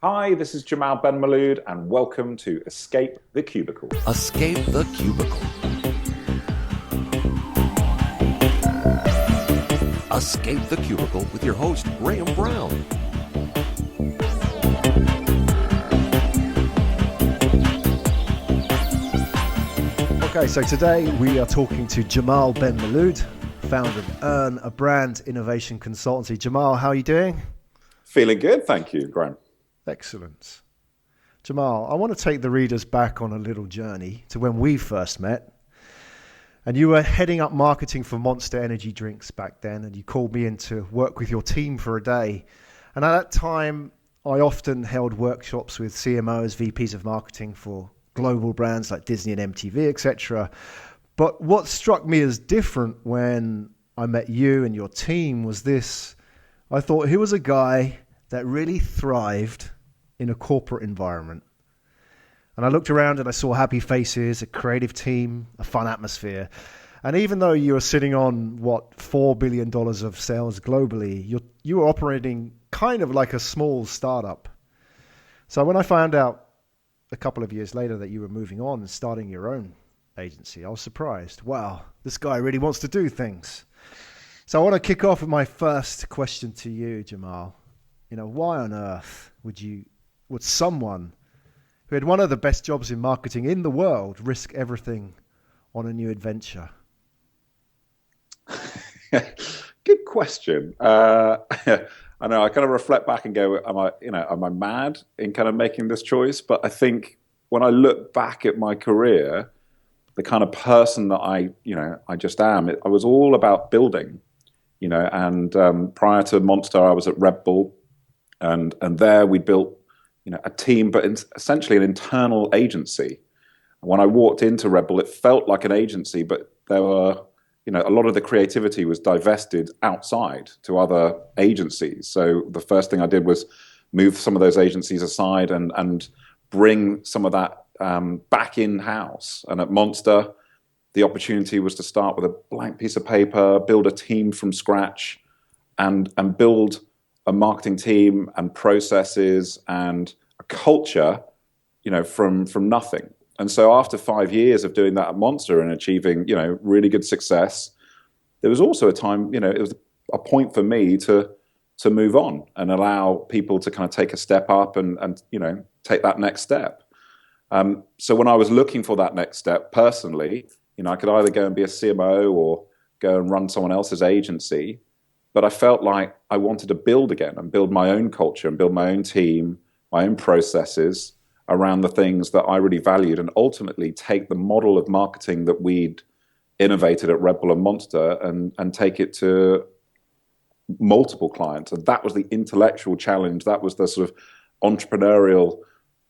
Hi, this is Jamal Benmiloud, and welcome to Escape the Cubicle. Escape the Cubicle. Escape the Cubicle with your host, Graham Brown. Okay, so today we are talking to Jamal Benmiloud, founder of Earn a Brand Innovation Consultancy. Jamal, how are you doing? Feeling good, thank you, Graham. Excellent. Jamal, I want to take the readers back on a little journey to when we first met. And you were heading up marketing for Monster Energy drinks back then, and you called me in to work with your team for a day. And at that time, I often held workshops with CMOs, VPs of marketing for global brands like Disney and MTV, etc. But what struck me as different when I met you and your team was this. I thought he was a guy that really thrived in a corporate environment. And I looked around and I saw happy faces, a creative team, a fun atmosphere. And even though you were sitting on, $4 billion of sales globally, you were operating kind of like a small startup. So when I found out a couple of years later that you were moving on and starting your own agency, I was surprised. Wow, this guy really wants to do things. So I want to kick off with my first question to you, Jamal. Why on earth would someone who had one of the best jobs in marketing in the world risk everything on a new adventure? Good question. I know I kind of reflect back and go, am I mad in kind of making this choice? But I think when I look back at my career, the kind of person that I just am, I was all about building, and prior to Monster, I was at Red Bull, and there we built a team, but essentially an internal agency. When I walked into Red Bull, it felt like an agency, but there were, a lot of the creativity was divested outside to other agencies. So the first thing I did was move some of those agencies aside and bring some of that back in-house. And at Monster, the opportunity was to start with a blank piece of paper, build a team from scratch, and build a marketing team and processes and a culture, from nothing. And so after 5 years of doing that at Monster and achieving, really good success, there was also a time, it was a point for me to move on and allow people to kind of take a step up and take that next step. So when I was looking for that next step personally, I could either go and be a CMO or go and run someone else's agency. But I felt like I wanted to build again and build my own culture and build my own team, my own processes around the things that I really valued, and ultimately take the model of marketing that we'd innovated at Red Bull and Monster and take it to multiple clients. And that was the intellectual challenge. That was the sort of entrepreneurial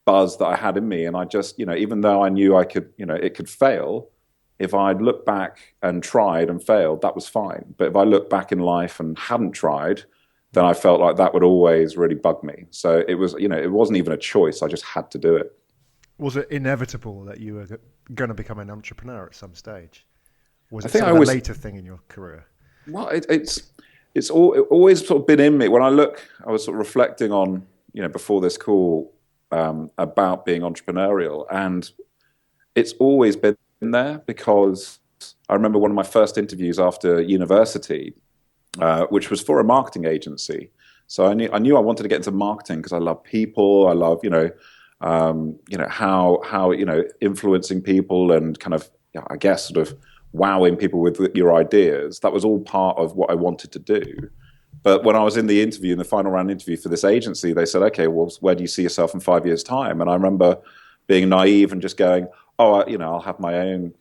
buzz that I had in me. And I just, even though I knew I could, it could fail, if I'd looked back and tried and failed, that was fine. But if I looked back in life and hadn't tried, then I felt like that would always really bug me. So it was, it wasn't even a choice. I just had to do it. Was it inevitable that you were going to become an entrepreneur at some stage? Was it think sort of a later thing in your career? Well, it's always sort of been in me. When I was sort of reflecting on, before this call about being entrepreneurial, and it's always been there, because I remember one of my first interviews after university, which was for a marketing agency. So I knew I wanted to get into marketing because I love people. I love how influencing people and kind of I guess sort of wowing people with your ideas. That was all part of what I wanted to do. But when I was in the interview, in the final round interview for this agency, they said, "Okay, well, where do you see yourself in 5 years' time?" And I remember being naive and just going, I'll have my own,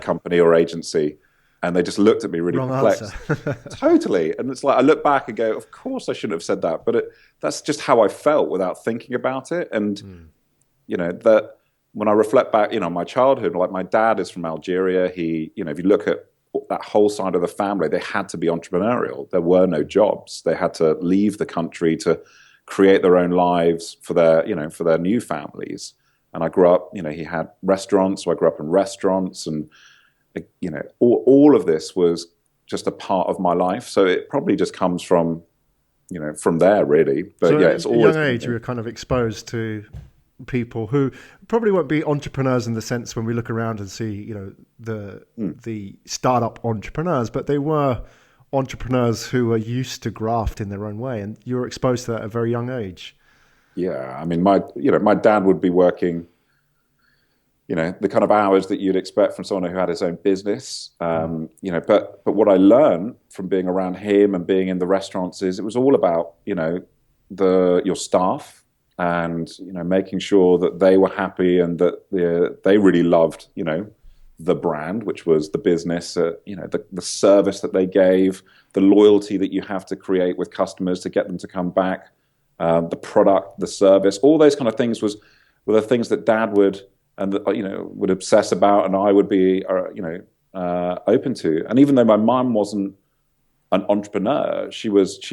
company or agency. And they just looked at me really Wrong perplexed. answer. Totally. And it's like, I look back and go, of course I shouldn't have said that. But that's just how I felt without thinking about it. And, that when I reflect back, my childhood, like my dad is from Algeria. He, if you look at that whole side of the family, they had to be entrepreneurial. There were no jobs. They had to leave the country to create their own lives for their new families. And I grew up, he had restaurants, so I grew up in restaurants, and, all of this was just a part of my life. So it probably just comes from, from there really. But so it's at a always young age, you were kind of exposed to people who probably won't be entrepreneurs in the sense when we look around and see, the startup entrepreneurs, but they were entrepreneurs who were used to graft in their own way, and you were exposed to that at a very young age. Yeah, I mean, my dad would be working, the kind of hours that you'd expect from someone who had his own business. But what I learned from being around him and being in the restaurants is it was all about, your staff and, making sure that they were happy and that they really loved, the brand, which was the business, the service that they gave, the loyalty that you have to create with customers to get them to come back, the product, the service, all those kind of things were the things that Dad would obsess about, and I would be open to. And even though my mum wasn't an entrepreneur, she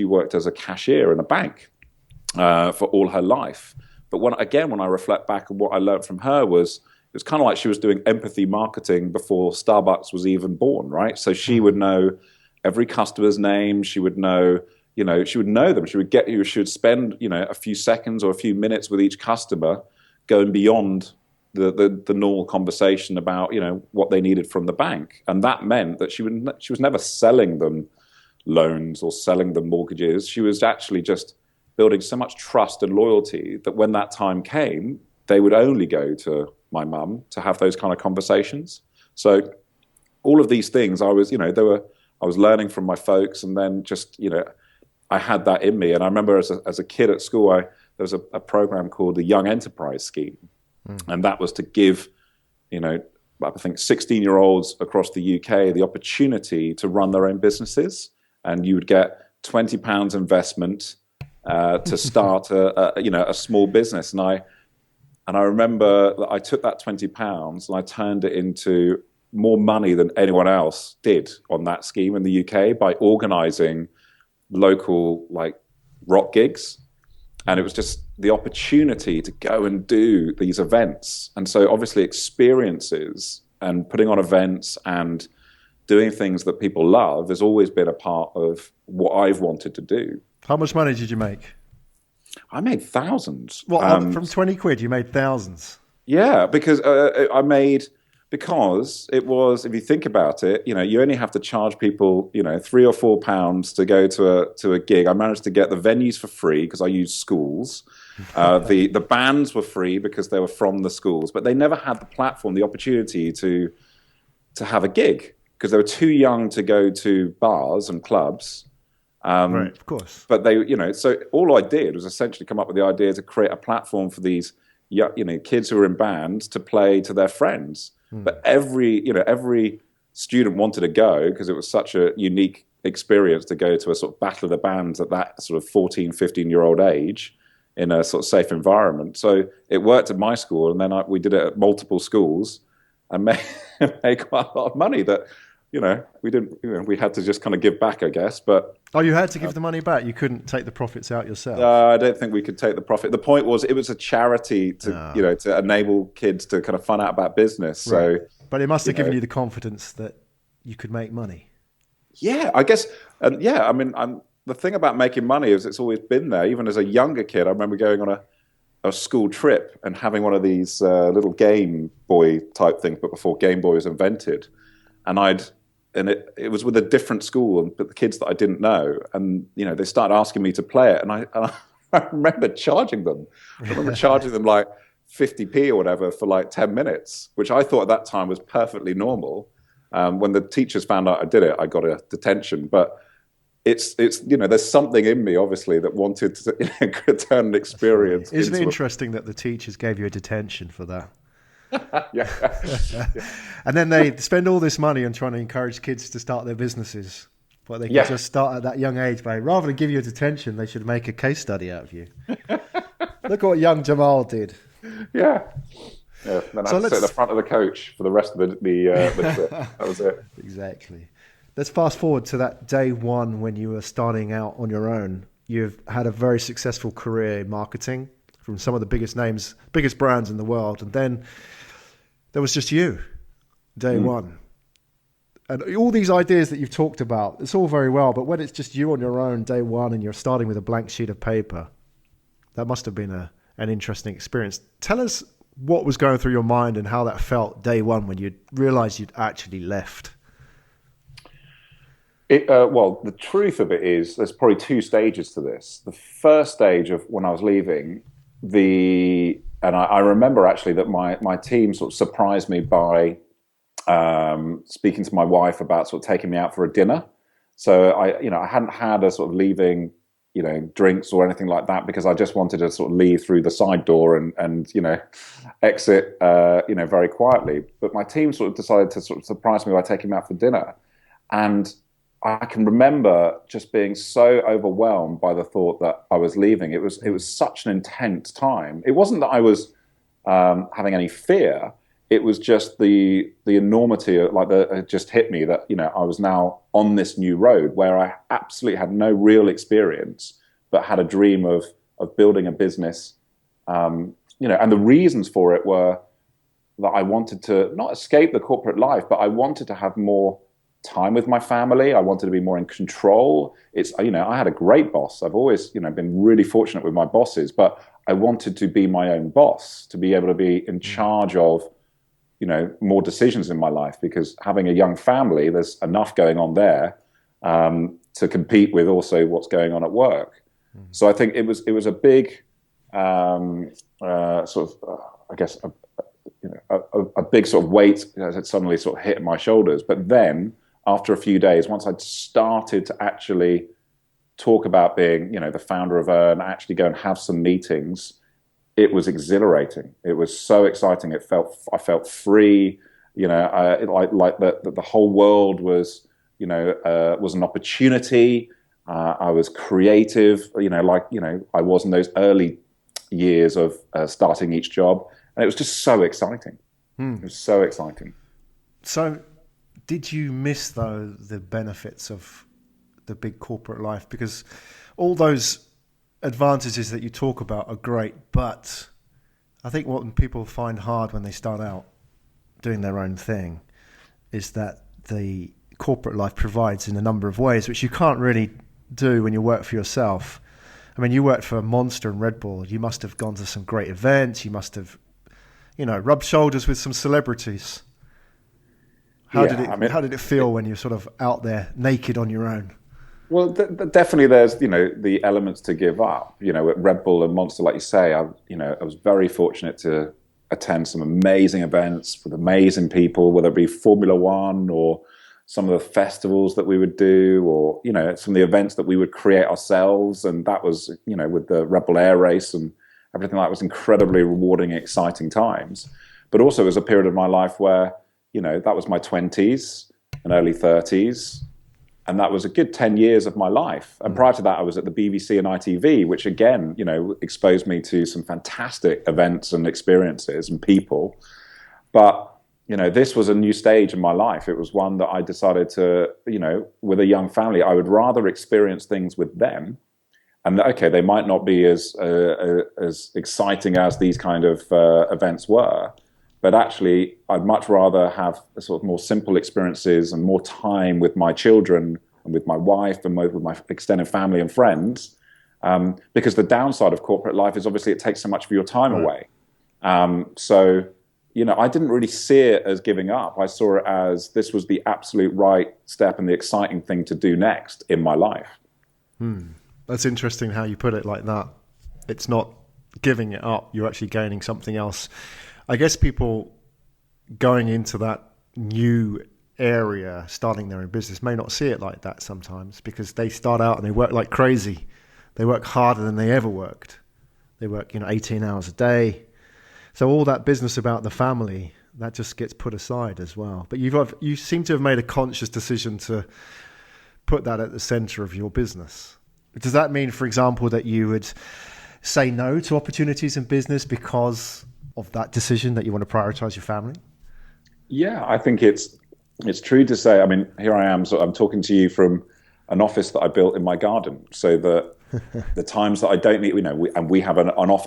worked as a cashier in a bank for all her life. But when I reflect back on what I learned from her was, it was kind of like she was doing empathy marketing before Starbucks was even born, right? So she would know every customer's name. She would know, she would know them. She would spend, a few seconds or a few minutes with each customer, going beyond the normal conversation about, what they needed from the bank. And that meant that she was never selling them loans or selling them mortgages. She was actually just building so much trust and loyalty that when that time came, they would only go to my mum to have those kind of conversations. So all of these things, I was learning from my folks, and then just, I had that in me. And I remember as a kid at school, there was a program called the Young Enterprise Scheme. And that was to give, I think 16-year-olds across the UK the opportunity to run their own businesses. And you would get £20 investment to start a small business. And I remember that I took that £20 and I turned it into more money than anyone else did on that scheme in the UK by organizing local rock gigs. And it was just the opportunity to go and do these events. And so obviously experiences and putting on events and doing things that people love has always been a part of what I've wanted to do. How much money did you make? I made thousands. Well, from 20 quid, you made thousands. Yeah, because because it was, if you think about it, you only have to charge people, £3 or £4 to go to a gig. I managed to get the venues for free because I used schools. The bands were free because they were from the schools, but they never had the platform, the opportunity to have a gig because they were too young to go to bars and clubs. Right, of course. But so all I did was essentially come up with the idea to create a platform for these, kids who are in bands to play to their friends. But every student wanted to go because it was such a unique experience to go to a sort of battle of the bands at that sort of 14, 15-year-old age in a sort of safe environment. So it worked at my school, and then we did it at multiple schools and made quite a lot of money that, we didn't, we had to just kind of give back, I guess. But you had to give the money back. You couldn't take the profits out yourself. I don't think we could take the profit. The point was, it was a charity to, to enable kids to kind of find out about business. So, right. But it must have given you the confidence that you could make money. Yeah, I guess. And I mean, the thing about making money is it's always been there. Even as a younger kid, I remember going on a school trip and having one of these little Game Boy type things, but before Game Boy was invented. And it was with a different school, but the kids that I didn't know, and they started asking me to play it, and I remember charging them. I remember charging them like 50p or whatever for like 10 minutes, which I thought at that time was perfectly normal. When the teachers found out I did it, I got a detention. But it's there's something in me obviously that wanted to turn an experience. Isn't it interesting that the teachers gave you a detention for that? Yeah. And then they spend all this money on trying to encourage kids to start their businesses, but they can just start at that young age by, rather than give you a detention, they should make a case study out of you. Look at what young Jamal did. Yeah. Then I had to sit at the front of the coach for the rest of the trip. That was it. Exactly. Let's fast forward to that day one when you were starting out on your own. You've had a very successful career in marketing from some of the biggest names, biggest brands in the world, and then there was just you, day one. And all these ideas that you've talked about, it's all very well, but when it's just you on your own day one and you're starting with a blank sheet of paper, that must have been an interesting experience. Tell us what was going through your mind and how that felt day one when you realized you'd actually left. Well, the truth of it is there's probably two stages to this. The first stage of when I was leaving, I remember actually that my team sort of surprised me by speaking to my wife about sort of taking me out for a dinner. So I hadn't had a sort of leaving, drinks or anything like that, because I just wanted to sort of leave through the side door and exit, very quietly. But my team sort of decided to sort of surprise me by taking me out for dinner. And I can remember just being so overwhelmed by the thought that I was leaving. It was such an intense time. It wasn't that I was having any fear. It was just the enormity of, it just hit me that I was now on this new road where I absolutely had no real experience, but had a dream of building a business. And the reasons for it were that I wanted to not escape the corporate life, but I wanted to have more time with my family. I wanted to be more in control. I had a great boss. I've always, been really fortunate with my bosses, but I wanted to be my own boss, to be able to be in charge of, more decisions in my life, because having a young family, there's enough going on there to compete with also what's going on at work. Mm. So I think it was a big a big sort of weight that suddenly sort of hit my shoulders. But then after a few days, once I'd started to actually talk about being, the founder of Earn, actually go and have some meetings, it was exhilarating. It was so exciting. I felt free. The whole world was, was an opportunity. I was creative. I was in those early years of starting each job, and it was just so exciting. It was so exciting. So, did you miss though the benefits of the big corporate life? Because all those advantages that you talk about are great, but I think what people find hard when they start out doing their own thing is that the corporate life provides in a number of ways, which you can't really do when you work for yourself. I mean, you worked for Monster and Red Bull. You must have gone to some great events. You must have, rubbed shoulders with some celebrities. How did it feel when you're sort of out there naked on your own? Well, definitely there's, the elements to give up. At Red Bull and Monster, like you say, I was very fortunate to attend some amazing events with amazing people, whether it be Formula One or some of the festivals that we would do, or, some of the events that we would create ourselves. And that was, with the Red Bull Air Race and everything like that, was incredibly rewarding, exciting times. But also it was a period of my life where, that was my 20s and early 30s. And that was a good 10 years of my life. And prior to that, I was at the BBC and ITV, which again, exposed me to some fantastic events and experiences and people. But, this was a new stage in my life. It was one that I decided to, with a young family, I would rather experience things with them. And okay, they might not be as exciting as these kind of events were. But actually, I'd much rather have a sort of more simple experiences and more time with my children and with my wife and with my extended family and friends. Because the downside of corporate life is obviously it takes so much of your time away. So, I didn't really see it as giving up. I saw it as this was the absolute right step and the exciting thing to do next in my life. That's interesting how you put it like that. It's not giving it up. You're actually gaining something else. I guess people going into that new area, starting their own business, may not see it like that sometimes, because they start out and they work like crazy. They work harder than they ever worked. They work, 18 hours a day. So all that business about the family, that just gets put aside as well. But you seem to have made a conscious decision to put that at the center of your business. Does that mean, for example, that you would say no to opportunities in business because of that decision that you want to prioritize your family? Yeah, I think it's true to say. I mean, here I am. So I'm talking to you from an office that I built in my garden. So the times that I don't need, we have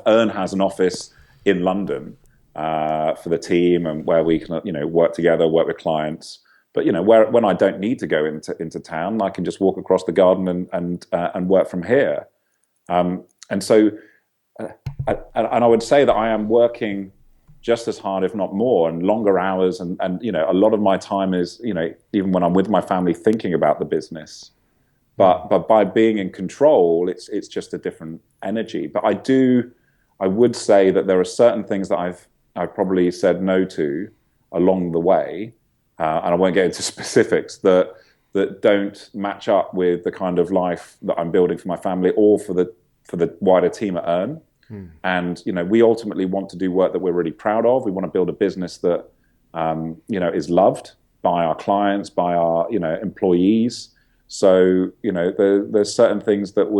Earn has an office in London for the team, and where we can, work together, work with clients. But when I don't need to go into town, I can just walk across the garden and work from here. And so, and I would say that I am working just as hard, if not more, and longer hours. And a lot of my time is, even when I'm with my family, thinking about the business. But by being in control, it's just a different energy. But I would say that there are certain things that I've probably said no to along the way, and I won't get into specifics, that don't match up with the kind of life that I'm building for my family or for the wider team at Earn. And we ultimately want to do work that we're really proud of. We want to build a business that is loved by our clients, by our employees. So there's certain things that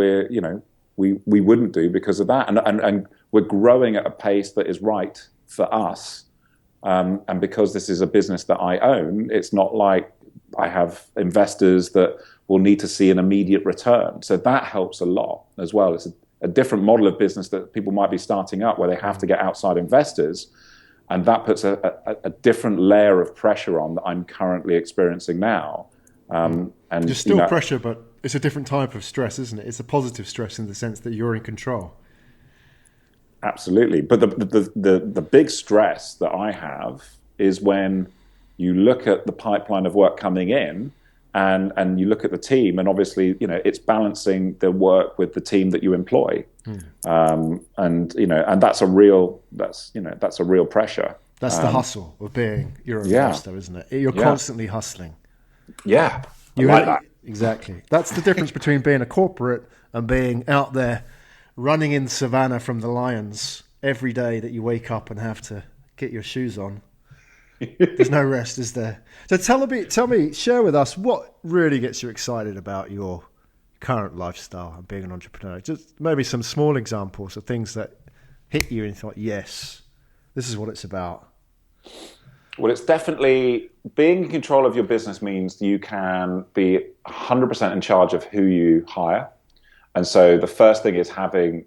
we wouldn't do because of that, and we're growing at a pace that is right for us. And because this is a business that I own, it's not like I have investors that will need to see an immediate return. So that helps a lot as well. It's a different model of business that people might be starting up where they have to get outside investors. And that puts a different layer of pressure on that I'm currently experiencing now. And there's still pressure, but it's a different type of stress, isn't it? It's a positive stress in the sense that you're in control. Absolutely. But the big stress that I have is when you look at the pipeline of work coming in and you look at the team, and obviously, it's balancing the work with the team that you employ. And that's a real pressure. That's the hustle of being your investor, isn't it? You're constantly hustling. Yeah. That. Exactly. That's the difference between being a corporate and being out there running in savannah from the lions every day that you wake up and have to get your shoes on. There's no rest, is there? So tell me, share with us what really gets you excited about your current lifestyle and being an entrepreneur. Just maybe some small examples of things that hit you and you thought, yes, this is what it's about. Well, it's definitely being in control of your business means you can be 100% in charge of who you hire. And so the first thing is having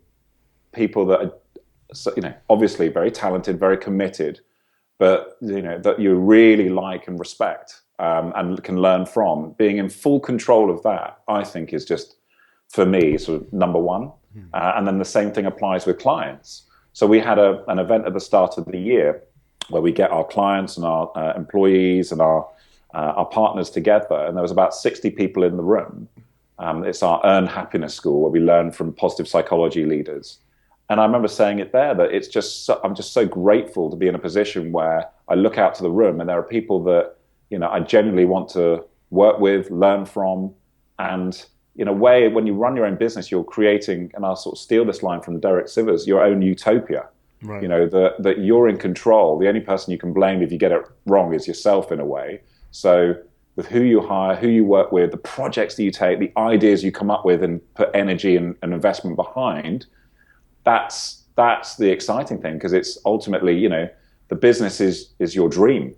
people that are, obviously very talented, very committed, but, that you really like and respect and can learn from. Being in full control of that, I think, is just, for me, sort of number one. And then the same thing applies with clients. So we had an event at the start of the year where we get our clients and our employees and our partners together. And there was about 60 people in the room. It's our Earn Happiness School where we learn from positive psychology leaders. And I remember saying it there that I'm just so grateful to be in a position where I look out to the room and there are people that, I genuinely want to work with, learn from. And in a way, when you run your own business, you're creating, and I'll sort of steal this line from Derek Sivers, your own utopia. Right. That you're in control. The only person you can blame if you get it wrong is yourself in a way. So with who you hire, who you work with, the projects that you take, the ideas you come up with and put energy and investment behind, that's the exciting thing, because it's ultimately, the business is your dream,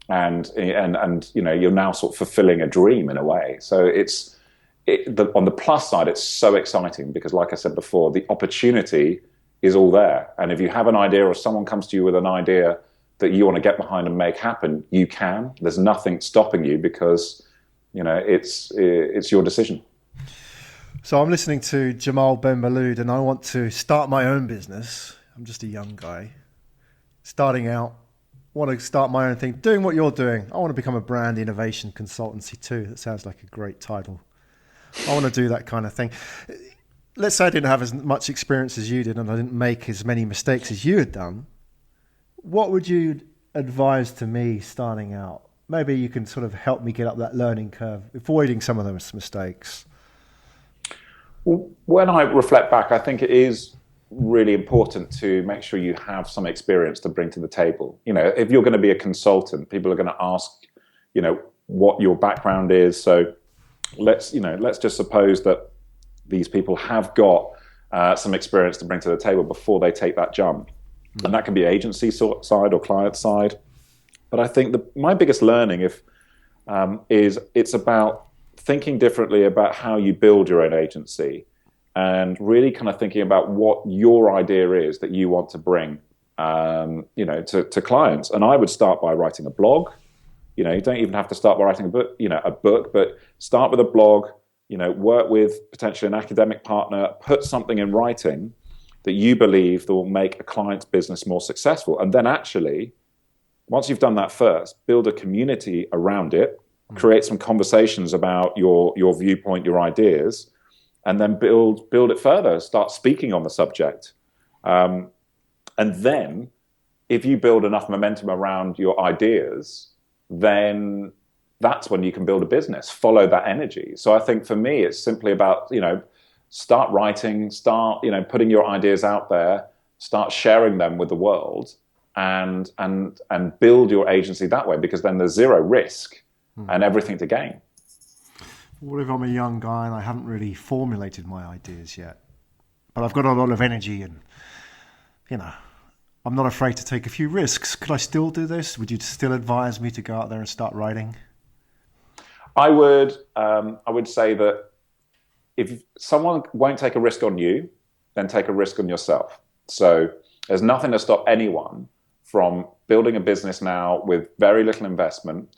and you're now sort of fulfilling a dream in a way. So on the plus side, it's so exciting because, like I said before, the opportunity is all there. And if you have an idea or someone comes to you with an idea that you want to get behind and make happen, you can. There's nothing stopping you because, it's your decision. So I'm listening to Jamal Benmiloud and I want to start my own business. I'm just a young guy starting out, want to start my own thing, doing what you're doing. I want to become a brand innovation consultancy too. That sounds like a great title. I want to do that kind of thing. Let's say I didn't have as much experience as you did and I didn't make as many mistakes as you had done. What would you advise to me starting out? Maybe you can sort of help me get up that learning curve, avoiding some of those mistakes. Well, when I reflect back, I think it is really important to make sure you have some experience to bring to the table. If you're going to be a consultant, people are going to ask, what your background is. So let's just suppose that these people have got some experience to bring to the table before they take that jump. And that can be agency side or client side. But I think my biggest learning is it's about thinking differently about how you build your own agency and really kind of thinking about what your idea is that you want to bring, to clients. And I would start by writing a blog. You know, you don't even have to start by writing a book, but start with a blog, you know, work with potentially an academic partner, put something in writing that you believe that will make a client's business more successful. And then actually, once you've done that first, build a community around it, create some conversations about your viewpoint, your ideas, and then build it further, start speaking on the subject. And then if you build enough momentum around your ideas, then that's when you can build a business, follow that energy. So I think for me, it's simply about, you know, start writing, start, you know, putting your ideas out there, start sharing them with the world, and build your agency that way, because then there's zero risk and everything to gain. What if I'm a young guy and I haven't really formulated my ideas yet, but I've got a lot of energy and, you know, I'm not afraid to take a few risks. Could I still do this? Would you still advise me to go out there and start writing? I would say that if someone won't take a risk on you, then take a risk on yourself. So there's nothing to stop anyone from building a business now with very little investment,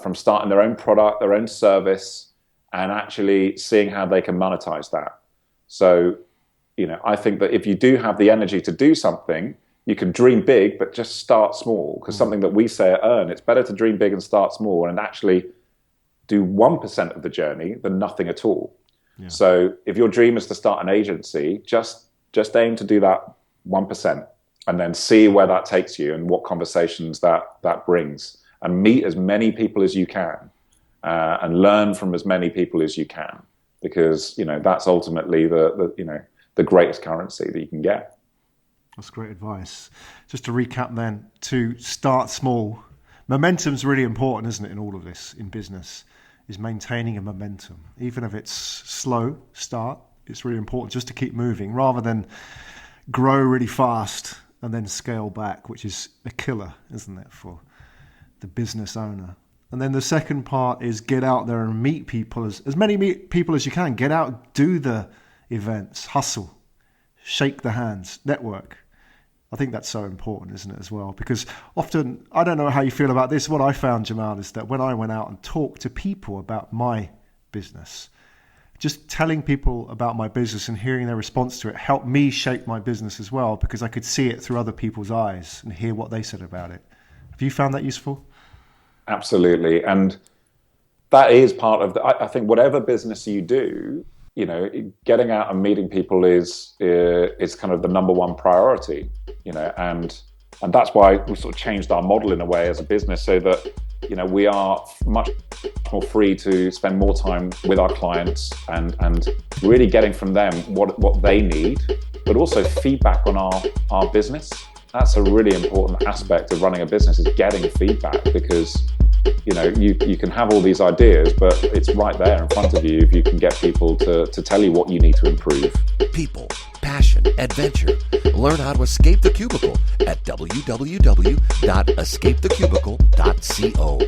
from starting their own product, their own service, and actually seeing how they can monetize that. So, you know, I think that if you do have the energy to do something, you can dream big, but just start small. Because something that we say at Earn, it's better to dream big and start small and actually do 1% of the journey than nothing at all. Yeah. So if your dream is to start an agency, just aim to do that 1% and then see where that takes you and what conversations that brings, and meet as many people as you can, and learn from as many people as you can, because, you know, that's ultimately the greatest currency that you can get. That's great advice. Just to recap then, to start small. Momentum's really important, isn't it, in all of this, in business, is maintaining a momentum. Even if it's slow start, it's really important just to keep moving rather than grow really fast and then scale back, which is a killer, isn't it, for the business owner. And then the second part is get out there and meet people, as many people as you can. Get out, do the events, hustle, shake the hands, network. I think that's so important, isn't it, as well? Because often, I don't know how you feel about this, what I found, Jamal, is that when I went out and talked to people about my business, just telling people about my business and hearing their response to it helped me shape my business as well, because I could see it through other people's eyes and hear what they said about it. Have you found that useful? Absolutely. And that is part of I think whatever business you do, you know, getting out and meeting people is kind of the number one priority, you know, and that's why we sort of changed our model in a way as a business, so that, you know, we are much more free to spend more time with our clients and really getting from them what they need, but also feedback on our business. That's a really important aspect of running a business, is getting feedback, because, you know, you can have all these ideas, but it's right there in front of you if you can get people to tell you what you need to improve. People, passion, adventure. Learn how to escape the cubicle at www.escapethecubicle.co.